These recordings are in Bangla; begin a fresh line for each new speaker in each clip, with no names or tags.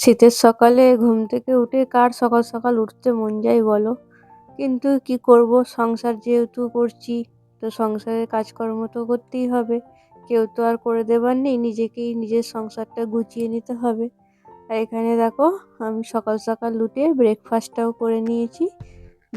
শীতের সকালে ঘুম থেকে উঠে কার সকাল সকাল উঠতে মন যায় বলো? কিন্তু কি করব, সংসার যেহেতু করছি, তো সংসারের কাজকর্ম তো করতেই হবে। কেউ তো আর করে দেবার নেই, নিজেকেই নিজের সংসারটা গুছিয়ে নিতে হবে। আর এখানে দেখো, আমি সকাল সকাল উঠে ব্রেকফাস্টটাও করে নিয়েছি।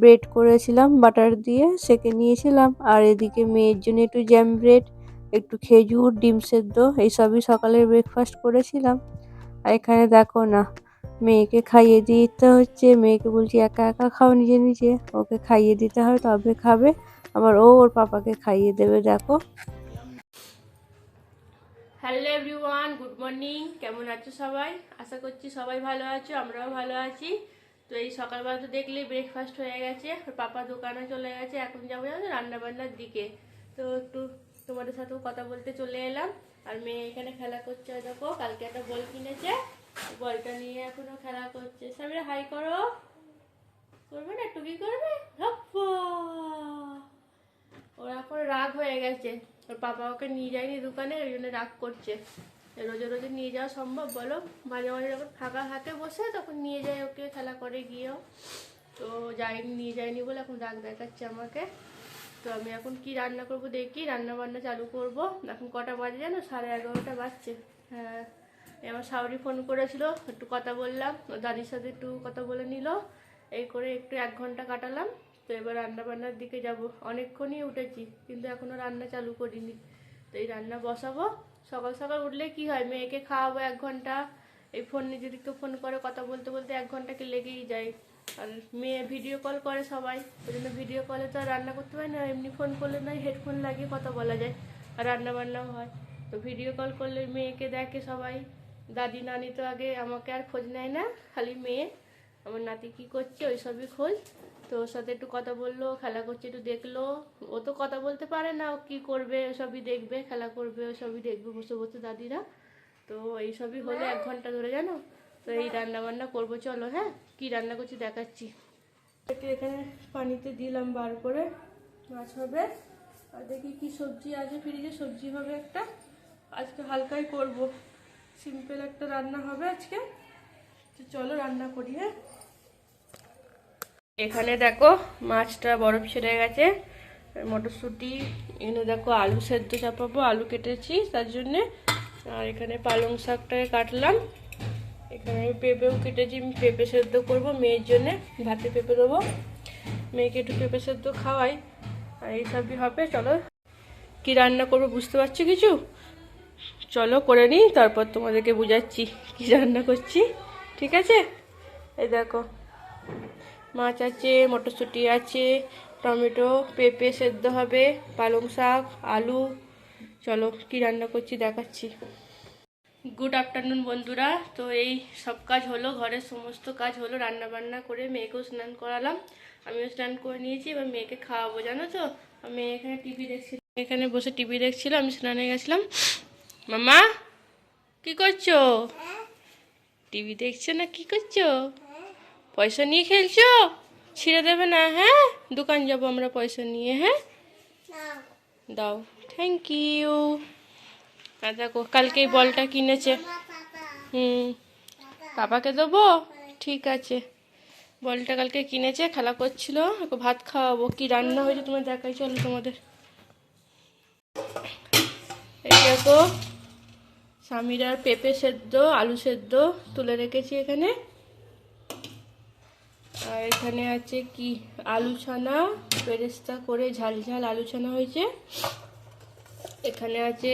ব্রেড করেছিলাম বাটার দিয়ে, সেঁকে নিয়েছিলাম। আর এদিকে মেয়ের জন্য একটু জ্যাম ব্রেড, একটু খেজুর, ডিম সেদ্ধ, এইসবই সকালের ব্রেকফাস্ট করেছিলাম। আর এখানে দেখো না, মেয়েকে খাইয়ে দিতে হচ্ছে। মেয়েকে বলছি একা একা খাও নিজে নিজে, ওকে খাইয়ে দিতে হবে তবে খাবে। আবার ও ওর পাপাকে খাইয়ে দেবে। দেখো।
Hello everyone, good morning. কেমন আছো সবাই? আশা করছি সবাই ভালো আছো, আমরাও ভালো আছি। তো এই সকালবেলা তো দেখলে ব্রেকফাস্ট হয়ে গেছে, পাপা দোকানে চলে গেছে। এখন যাবো রান্না বান্নার দিকে। তো একটু তোমাদের সাথেও কথা বলতে চলে এলাম। আর মেয়ে এখানে খেলা করছে, দেখো কালকে একটা বল কিনেছে, বলটা নিয়ে এখনো খেলা করছে। সবাই হাই করো। করবে না একটু? কি করবে? ওরা এখন রাগ হয়ে গেছে, ওর পাপা ওকে নিয়ে যায়নি দোকানে, ওই জন্য রাগ করছে। রোজে রোজে নিয়ে যাওয়া সম্ভব বলো? মাঝে মাঝে যখন ফাঁকা হাতে বসে তখন নিয়ে যায় ওকে, খেলা করে গিয়েও। তো নিয়ে যায়নি বলে এখন রাগ দেখাচ্ছে আমাকে। তো আমি এখন কি রান্না করব দেখি, রান্না বান্না চালু করব। এখন কটা বাজে জানো? 11:30 বাজছে। হ্যাঁ, আমার শাওরি ফোন করেছিল, একটু কথা বললাম, দাদির সাথে একটু কথা বলে নিল। এই করে একটু 1 ঘন্টা কাটালাম। তো এবার রান্না বান্নার দিকে যাব। অনেকক্ষণই উঠেছি কিন্তু এখনও রান্না চালু করিনি। তো এই রান্না বসাবো। সকাল সকাল উঠলে কি হয়, মেয়েকে খাওয়াবো 1 ঘন্টা। এই ফোনে যদি কেউ ফোন করে, কথা বলতে বলতে 1 ঘন্টা কি লেগেই যায়। আর মেয়ে ভিডিও কল করে সবাই, ওই জন্য ভিডিও কলে তো আর রান্না করতে পারি না। এমনি ফোন করলে নয় হেডফোন লাগিয়ে কথা বলা যায়, আর রান্না বান্নাও হয়। তো ভিডিও কল করলে মেয়েকে দেখে সবাই। দাদি নানি তো আগে আমাকে আর খোঁজ নেয় না, খালি মেয়ে আমার নাতি কি করছে ওই সবই খোঁজ। তো ওর সাথে একটু কথা বললো, খেলা করছে একটু দেখলো। ও তো কথা বলতে পারে না, ও কী করবে? ওসবই দেখবে, খেলা করবে, ওসবই দেখবে বসে বসে দাদিরা। তো এইসবই হলো 1 ঘন্টা ধরে, জানো। তো এই রান্না বান্না করবো, চলো। হ্যাঁ, কি রান্না করছি দেখাচ্ছি। এখানে পানিতে দিলাম বার করে, মাছ হবে। আর দেখি কি সবজি আছে ফ্রিজে, সবজি হবে একটা। আজকে হালকাই করব, সিম্পল একটা রান্না হবে আজকে। তো চলো রান্না করি। হ্যাঁ, এখানে দেখো মাছটা বরফ ছেড়ে গেছে, মটরশুঁটি, এখানে দেখো আলু সেদ্ধ চাপাবো, আলু কেটেছি তার জন্যে। আর এখানে পালং শাকটাকে কাটলাম। এখানে আমি পেঁপেও কেটেছি, আমি পেঁপে সেদ্ধ করবো মেয়ের জন্যে, ভাতে পেঁপে দেবো। মেয়েকে একটু পেঁপে সেদ্ধ খাওয়াই। আর এইসবই হবে। চলো কি রান্না করবো বুঝতে পারছো কিছু? চলো করে নিই, তারপর তোমাদেরকে বুঝাচ্ছি কি রান্না করছি। ঠিক আছে? এই দেখো মাছ আছে, মটরশুঁটি আছে, টমেটো, পেঁপে সেদ্ধ হবে, পালং শাক, আলু। চলো কি রান্না করছি দেখাচ্ছি। গুড আফটারনুন বন্ধুরা। তো এই সব কাজ হলো, ঘরের সমস্ত কাজ হলো, রান্না বান্না করে মেয়েকেও স্নান করালাম, আমিও স্নান করে নিয়েছি। এবার মেয়েকে খাওয়াবো, জানো তো। মেয়ে এখানে টিভি দেখছিল, এখানে বসে টিভি দেখছিল, আমি স্নানে গেছিলাম। মামা কি করছো? টিভি দেখছো না কি করছো? পয়সা নিয়ে খেলছো? ছিঁড়ে দেবে না? হ্যাঁ, দোকান যাবো আমরা পয়সা নিয়ে। হ্যাঁ, দাও। Thank you. আর দেখো কালকে এই বলটা কিনেছে। পাপাকে দেবো? ঠিক আছে। বলটা কালকে কিনেছে, খেলা করছিল, একটু ভাত খাওয়াবো। কি রান্না হয়েছে তোমার দেখাই, চলো তোমাদের। এই দেখো স্বামীরার পেঁপে সেদ্ধ, আলু সেদ্ধ তুলে রেখেছি এখানে। আর এখানে আছে কি আলু ছানা, বেরেস্তা করে ঝাল ঝাল আলু ছানা হয়েছে। এখানে আছে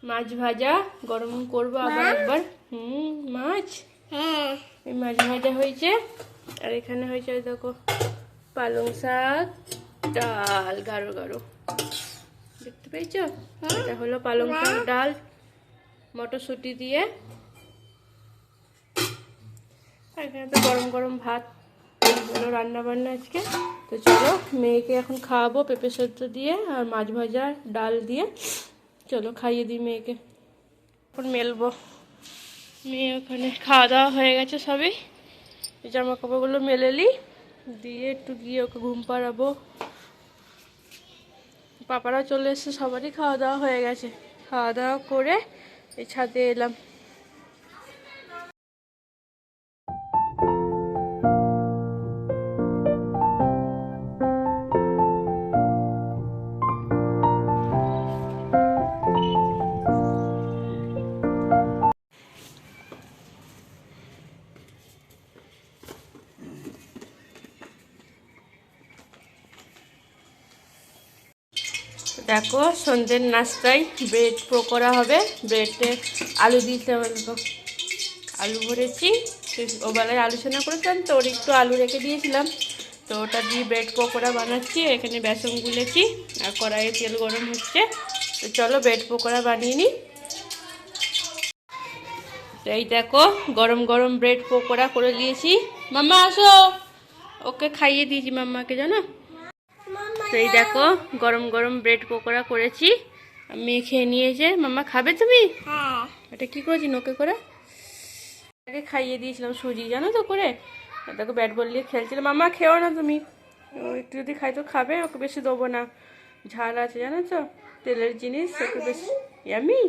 মাছ ভাজা, গরম করবো আবার একবার। মাছ, হ্যাঁ, এই মাছ ভাজা হয়েছে। আর এখানে হয়েছে দেখো পালং শাক, ডাল গাঢ় গাঢ়, দেখতে পেয়েছো? এটা হলো পালং শাক ডাল মটরশুঁটি দিয়ে। এখানে তো গরম গরম ভাত। হলো রান্না বান্না আজকে। তো চলো মেয়েকে এখন খাওয়াবো পেঁপে সেদ্ধ দিয়ে আর মাছ ভাজা ডাল দিয়ে। চলো খাইয়ে দিই মেয়েকে, এখন মেলবো। মেয়ে ওখানে খাওয়া দাওয়া হয়ে গেছে সবই, জামা কাপড়গুলো মেলেলি দিয়ে একটু গিয়ে ওকে ঘুম পাড়াবো। পাপারা চলে এসছে, সবারই খাওয়া দাওয়া হয়ে গেছে। খাওয়া দাওয়া করে এই ছাদে এলাম। দেখো সন্ধ্যের নাস্তায় ব্রেড পকোড়া হবে। ব্রেডে আলু দিয়েছিলাম, দেখো আলু ভরেছি। ও বেলায় আলোচনা করেছিলাম তো ওর একটু আলু রেখে দিয়েছিলাম, তো ওটা দিয়ে ব্রেড পকোড়া বানাচ্ছি। এখানে বেসন গুলেছি আর কড়াইয়ে তেল গরম হচ্ছে, তো চলো ব্রেড পকোড়া বানিয়ে নিই। তো এই দেখো গরম গরম ব্রেড পকোড়া করে দিয়েছি। মাম্মা আসো, ওকে খাইয়ে দিয়েছি মাম্মাকে, জানো। তো এই দেখো গরম গরম ব্রেড পকোড়া করেছি, মেয়ে খেয়ে নিয়েছে। মাম্মা খাবে তুমি? এটা কি করেছি নোকে করে আগে খাইয়ে দিয়েছিলাম সুজি, জানো তো করে। আর দেখো ব্যাট বল নিয়ে খেলছিল। মাম্মা খেও না তুমি, ও একটু যদি খাই তো খাবে, ওকে বেশি দেবো না, ঝাল আছে জানো তো, তেলের জিনিস ওকে বেশি ইয়ামি।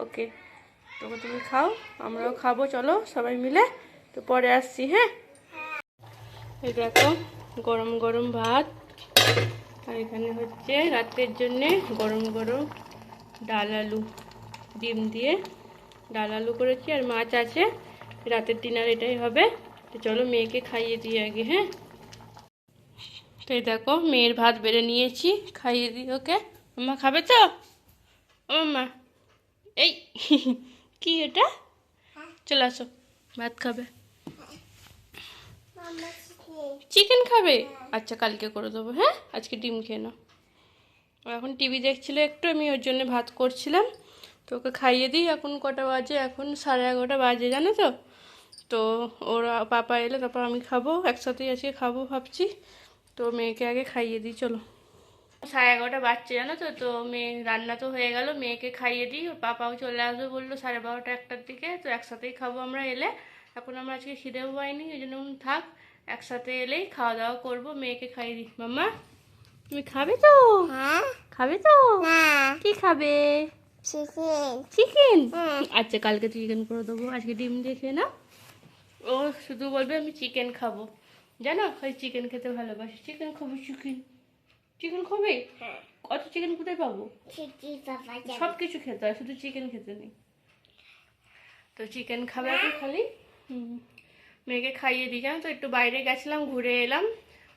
ওকে, তবে তুমি খাও, আমরাও খাবো, চলো সবাই মিলে। তো পরে আসছি, হ্যাঁ। এই দেখো গরম গরম ভাত, আর এখানে হচ্ছে রাতের জন্যে গরম গরম ডাল আলু ডিম দিয়ে ডাল আলু করেছি, আর মাছ আছে। রাতের ডিনার এটাই হবে। তো চলো মেয়েকে খাইয়ে দিই আগে, হ্যাঁ। তো এই দেখো মেয়ের ভাত বেড়ে নিয়েছি, খাইয়ে দিই ওকে। মাম্মা খাবে তো? ও মাম্মা, এই কি এটা, চলে আসো ভাত খাবে। চিকেন খাবে? আচ্ছা কালকে করে দেবো, হ্যাঁ। আজকে ডিম খেয়ে নাও। ও এখন টিভি দেখছিল একটু, আমি ওর জন্য ভাত করছিলাম। তো ওকে খাইয়ে দিই। এখন কটা বাজে? এখন 11:30 বাজে, জানো তো। তো ওরা পাপা এলে তারপর আমি খাবো, একসাথেই আজকে খাবো ভাবছি। তো মেয়েকে আগে খাইয়ে দিই, চলো। 11:30 বাজছে, জানো তো। তো মেয়ে রান্না তো হয়ে গেল, মেয়েকে খাইয়ে দিই। ওর পাপাও চলে আসবে বললো 12:30 1টার দিকে, তো একসাথেই খাবো আমরা এলে। এখন আমরা আজকে খিদেও পাইনি, ওই জন্য থাক, একসাথে এলেই খাওয়া দাওয়া করবো। মেয়েকে খাইয়ে দিই। মাম্মা তুমি খাবে তো? খাবে তো? কি খাবে? চিকেন। আচ্ছা কালকে চিকেন করে দেবো, আজকে ডিম দিয়ে খেয়ে না। ও শুধু বলবে আমি চিকেন খাবো, জানো, ওই চিকেন খেতে ভালোবাসি। চিকেন খাবো, চিকেন চিকেন খাবে? কত চিকেন কোথায় পাবো? সব কিছু খেতে হয়, শুধু চিকেন খেতে নেই। তো চিকেন খাবে এখন খালি। মেয়েকে খাইয়ে দিই, জানো তো। একটু বাইরে গেছিলাম, ঘুরে এলাম।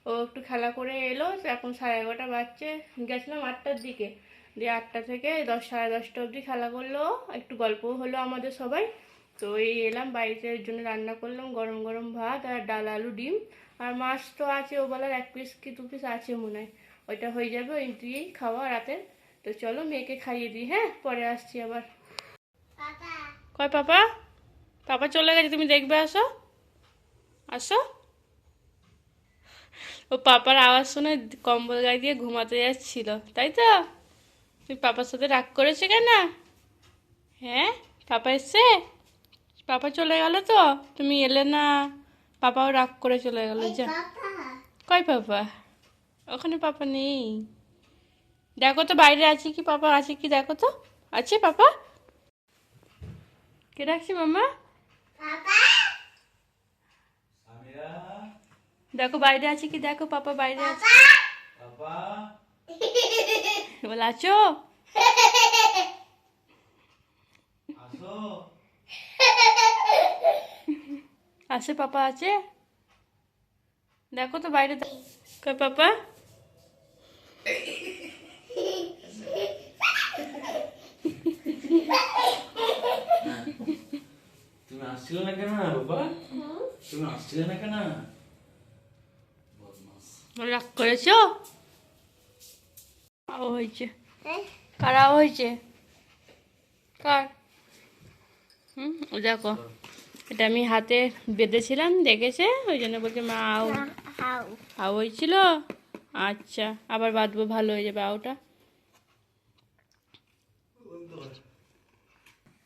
ও একটু খেলা করে এলো। তো এখন 11:30 বাজছে, গেছিলাম 8টার দিকে, দিয়ে 8টা থেকে 10 সাড়ে 10টা অবধি খেলা করলো। একটু গল্পও হলো আমাদের সবাই। তো এই এলাম বাড়িতে, এর জন্য রান্না করলাম গরম গরম ভাত আর ডাল আলু ডিম, আর মাছ তো আছে ও বেলার 1 পিস কি 2 পিস আছে মনে হয়, ওইটা হয়ে যাবে, ওই দিয়েই খাওয়া রাতের। তো চলো মেয়েকে খাইয়ে দিই, হ্যাঁ, পরে আসছি আবার। কয় পাপা? পাপা চলে গেছে, তুমি দেখবে, আসো আসো। ও পাপার আওয়াজ শুনে কম্বল গায়ে দিয়ে ঘুমাতে যাচ্ছিল, তাই তো। তুমি পাপার সাথে রাগ করেছো কেন? হ্যাঁ, পাপা এসছে, পাপা চলে গেল তো, তুমি এলে না, পাপাও রাগ করে চলে গেল। যা, কয় পাপা? ওখানে পাপা নেই, দেখো তো বাইরে আছে কি, পাপা আছে কি দেখো তো। আছে পাপা? কে ডাকছি মাম্মা? দেখো বাইরে আছে কি, দেখো পাপা বাইরে আছে। বলে আছো? আছে, পাপা আছে, দেখো তো বাইরে। কয় পাপা?
তুমি আসছিলে না কেন বাবা? তুমি আসছিলে না কেন?
রাগ করেছো? আও হয়েছে, কারা হয়েছে, কার? ও দেখো, এটা আমি হাতে বেঁধেছিলাম, দেখেছে, ওই জন্য বলছে মা আও। আও হয়েছিল, আচ্ছা আবার বাঁধবো, ভালো হয়ে যাবে আওটা।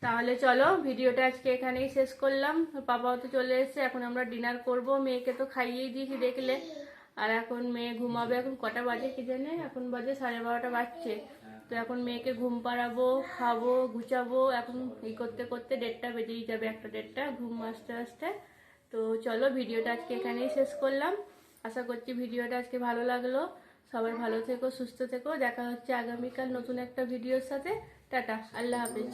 তাহলে চলো ভিডিওটা আজকে এখানেই শেষ করলাম। পাপাও তো চলে এসেছে, এখন আমরা ডিনার করব। মেয়েকে তো খাইয়েই দিয়েছি দেখলে, আর এখন মেয়ে ঘুমাবে। এখন কটা বাজে কি জানে, এখন বাজে 12:30 বাজছে। তো এখন মেয়েকে ঘুম পাড়াবো, খাবো, গুছাবো, এখন এই করতে করতে 1:30 বেজেই যাবে, 1:30 ঘুম আসতে আসতে। তো চলো ভিডিওটা আজকে এখানেই শেষ করলাম। আশা করছি ভিডিওটা আজকে ভালো লাগলো। সবাই ভালো থেকো, সুস্থ থেকো, দেখা হচ্ছে আগামীকাল নতুন একটা ভিডিওর সাথে। টাটা, আল্লাহ হাফেজ।